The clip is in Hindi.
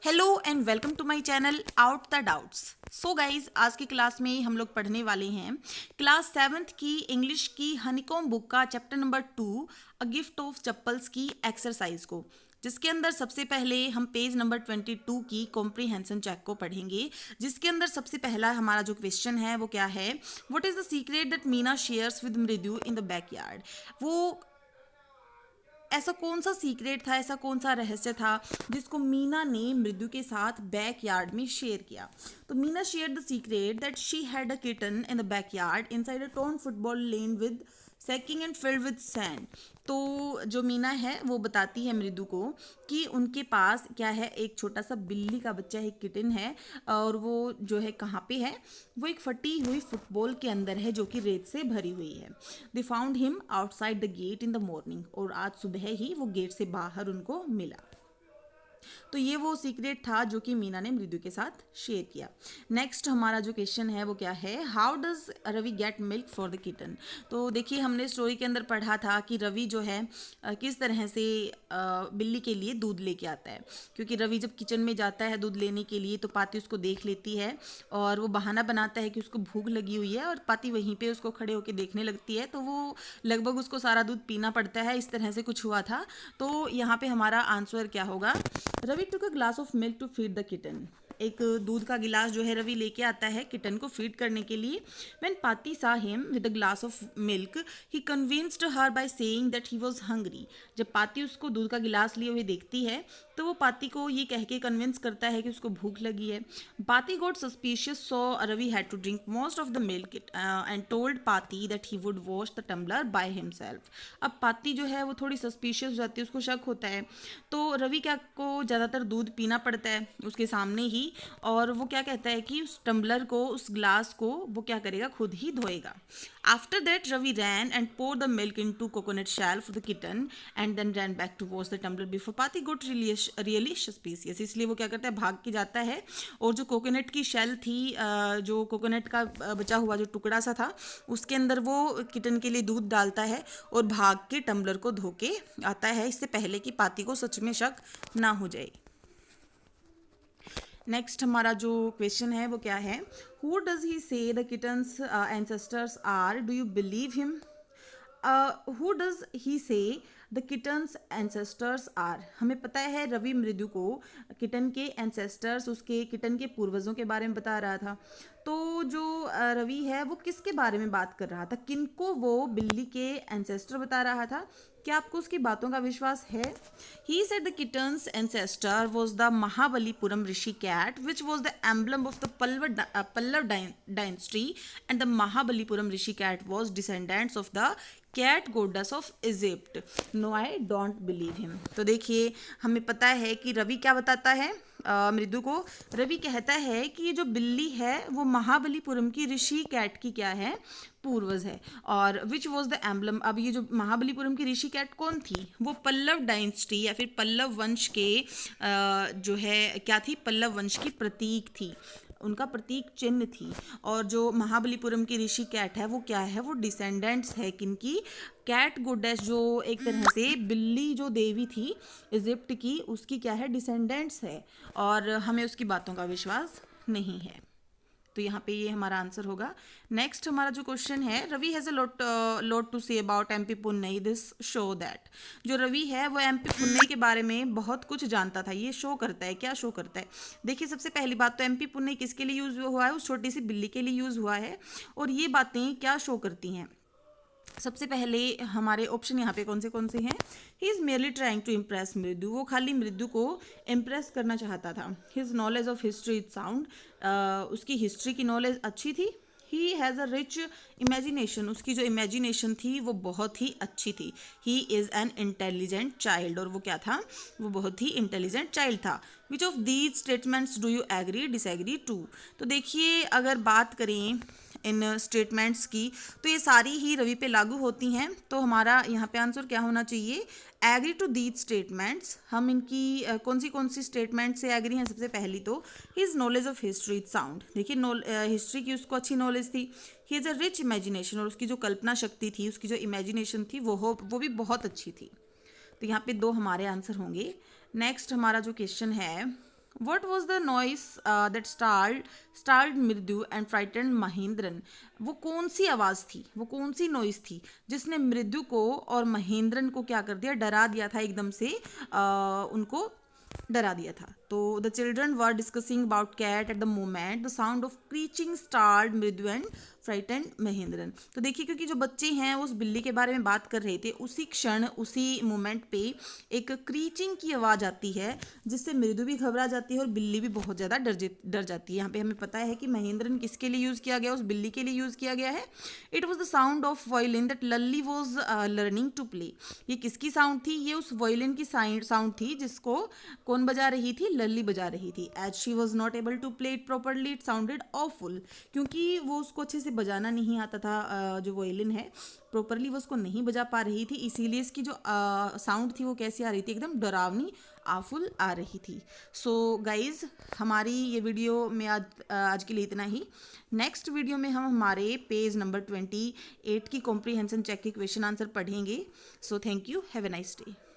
Hello and welcome to my channel out the doubts. So guys, आज की क्लास में हम लोग पढ़ने वाले हैं क्लास 7th की इंग्लिश की हनीकॉम बुक का chapter number 2 a gift of chappals की एक्सरसाइज को, जिसके अंदर सबसे पहले हम पेज नंबर 22 की कॉम्प्रीहेंशन चेक को पढ़ेंगे। जिसके अंदर सबसे पहला हमारा जो क्वेश्चन है वो क्या है, what is the secret that Meena shares with मृदु इन द बैकयार्ड। वो ऐसा कौन सा सीक्रेट था, ऐसा कौन सा रहस्य था जिसको मीना ने मृदु के साथ बैकयार्ड में शेयर किया। तो Meena share the secret that she had a kitten in the backyard inside a torn football lane with sacking and filled with sand. तो जो मीना है वो बताती है मृदु को कि उनके पास क्या है, एक छोटा सा बिल्ली का बच्चा है, किटन है, और वो जो है कहाँ पे है, वो एक फटी हुई फुटबॉल के अंदर है जो कि रेत से भरी हुई है। They found him outside the get in the morning, और आज सुबह ही वो गेट से बाहर उनको मिला। तो ये वो सीक्रेट था जो कि मीना ने मृदु के साथ शेयर किया। नेक्स्ट हमारा जो क्वेश्चन है वो क्या है, how does Ravi get milk for the kitten. तो देखिए, हमने स्टोरी के अंदर पढ़ा था कि रवि जो है किस तरह से बिल्ली के लिए दूध लेके आता है। क्योंकि रवि जब किचन में जाता है दूध लेने के लिए तो पाती उसको देख लेती है और वो बहाना बनाता है कि उसको भूख लगी हुई है, और पाती वहीं पे उसको खड़े होकर देखने लगती है, तो वो लगभग उसको सारा दूध पीना पड़ता है। इस तरह से कुछ हुआ था। तो यहाँ पे हमारा आंसर क्या होगा, Ravi took a glass of milk to feed the kitten. एक दूध का गिलास जो है रवि लेके आता है किटन को फीड करने के लिए। व्हेन पाती सा him with a glass of milk he convinced her by saying that he was hungry. जब पाती उसको दूध का गिलास लिए हुए देखती है तो वो पाती को ये कह के कन्विंस करता है कि उसको भूख लगी है। Paati got suspicious so Ravi had to drink most of the milk and told Paati that he would wash the tumbler by himself. अब पाती जो है वो थोड़ी सस्पिशियस हो जाती है, उसको शक होता है। तो रवि क्या को ज़्यादातर दूध पीना पड़ता है उसके सामने ही, और वो क्या कहता है कि उस टम्बलर को, उस ग्लास को वो क्या करेगा, खुद ही धोएगा। After that Ravi ran and pour the milk into coconut shell for the kitten and then ran back to wash the tumbler before Paati got really suspicious. इसलिए वो क्या करता है, भाग के जाता है और जो कोकोनट की शेल थी, जो कोकोनट का बचा हुआ जो टुकड़ा सा था, उसके अंदर वो किटन के लिए दूध डालता है और भाग के टम्बलर को धो के आता है, इससे पहले कि पाती को सच में शक ना हो जाए। नेक्स्ट हमारा जो क्वेश्चन है वो क्या है, who does he say the kitten's ancestors are, do you believe him. Who does he say the kitten's ancestors are. हमें पता है रवि मृदु को किटन के एंसेस्टर्स, उसके किटन के पूर्वजों के बारे में बता रहा था। तो जो रवि है वो किसके बारे में बात कर रहा था, किनको वो बिल्ली के एंसेस्टर बता रहा था। क्या आपको उसकी बातों का विश्वास है। He said the kitten's ancestor was the Mahabalipuram rishi cat which was the emblem of the Pallava dynasty and the Mahabalipuram rishi cat was descendants of the cat goddess of Egypt. No I don't believe him. तो देखिए, हमें पता है कि रवि क्या बताता है मृदु को। रवि कहता है कि ये जो बिल्ली है वो महाबलीपुरम की ऋषि कैट की क्या है, पूर्वज है। और विच वॉज द एम्बलम, अब ये जो महाबलीपुरम की ऋषि कैट कौन थी, वो पल्लव डायनेस्टी या फिर पल्लव वंश के जो है क्या थी, पल्लव वंश की प्रतीक थी, उनका प्रतीक चिन्ह थी। और जो महाबलीपुरम की ऋषि कैट है वो क्या है, वो डिसेंडेंट्स है किनकी, कैट गोडेस, जो एक तरह से बिल्ली जो देवी थी इजिप्ट की, उसकी क्या है, डिसेंडेंट्स है। और हमें उसकी बातों का विश्वास नहीं है। तो यहाँ पे ये हमारा आंसर होगा। नेक्स्ट हमारा जो क्वेश्चन है, Ravi has a lot to say about MP Punnai, this show that. जो रवि है वो एमपी पुन्नई के बारे में बहुत कुछ जानता था। ये शो करता है, क्या शो करता है। देखिए, सबसे पहली बात तो एमपी पुन्नई किसके लिए यूज़ हुआ है, उस छोटी सी बिल्ली के लिए यूज़ हुआ है। और ये बातें क्या शो करती हैं, सबसे पहले हमारे ऑप्शन यहाँ पे कौन से हैं। He is merely trying to impress Mridu, वो खाली मृदु को इम्प्रेस करना चाहता था। His knowledge of history is sound, उसकी हिस्ट्री की नॉलेज अच्छी थी। He has a rich imagination, उसकी जो इमेजिनेशन थी वो बहुत ही अच्छी थी। He is an intelligent child, और वो क्या था, वो बहुत ही इंटेलिजेंट चाइल्ड था। Which of these statements do you agree disagree to. तो देखिए, अगर बात करें इन स्टेटमेंट्स की तो ये सारी ही रवि पे लागू होती हैं। तो हमारा यहाँ पे आंसर क्या होना चाहिए, एग्री टू दीज स्टेटमेंट्स। हम इनकी कौन सी स्टेटमेंट से एग्री हैं। सबसे पहली तो his knowledge of history is sound, देखिए हिस्ट्री की उसको अच्छी नॉलेज थी। He is a rich imagination, और उसकी जो कल्पना शक्ति थी, उसकी जो इमेजिनेशन थी वो भी बहुत अच्छी थी। तो यहाँ पे दो हमारे आंसर होंगे। नेक्स्ट हमारा जो क्वेश्चन है, What was the noise that startled मृदु and frightened महेंद्रन? वो कौन सी आवाज़ थी, वो कौन सी नॉइस थी जिसने मृदु को और महेंद्रन को क्या कर दिया, डरा दिया था, एकदम से उनको डरा दिया था. तो the children were discussing about cat at the moment the sound of screeching startled Mridu and frightened Mahendran. तो देखिए, क्योंकि जो बच्चे हैं उस बिल्ली के बारे में बात कर रहे थे, उसी क्षण उसी मोमेंट पे एक क्रीचिंग की आवाज़ आती है जिससे मृदु भी घबरा जाती है और बिल्ली भी बहुत ज़्यादा डर जाती है. यहाँ पे हमें पता है कि महेंद्रन किसके लिए यूज़ किया गया, उस बिल्ली के लिए यूज़ किया गया है. It was the sound of violin that Lalli was learning to play. ये किसकी साउंड थी, ये उस वायलिन की साउंड थी जिसको कौन बजा रही थी, लल्ली बजा रही थी. As she was not able to play it properly it sounded awful. क्योंकि वो उसको अच्छे से बजाना नहीं आता था, जो वायलिन है प्रॉपरली वो उसको नहीं बजा पा रही थी, इसीलिए इसकी जो साउंड थी वो कैसी आ रही थी, एकदम डरावनी, आफुल आ रही थी. सो गाइज, हमारी ये वीडियो में आज के लिए इतना ही. नेक्स्ट वीडियो में हम हमारे पेज नंबर 28 की कॉम्प्रीहेंशन चेक की क्वेश्चन आंसर पढ़ेंगे. So thank you, have a nice day.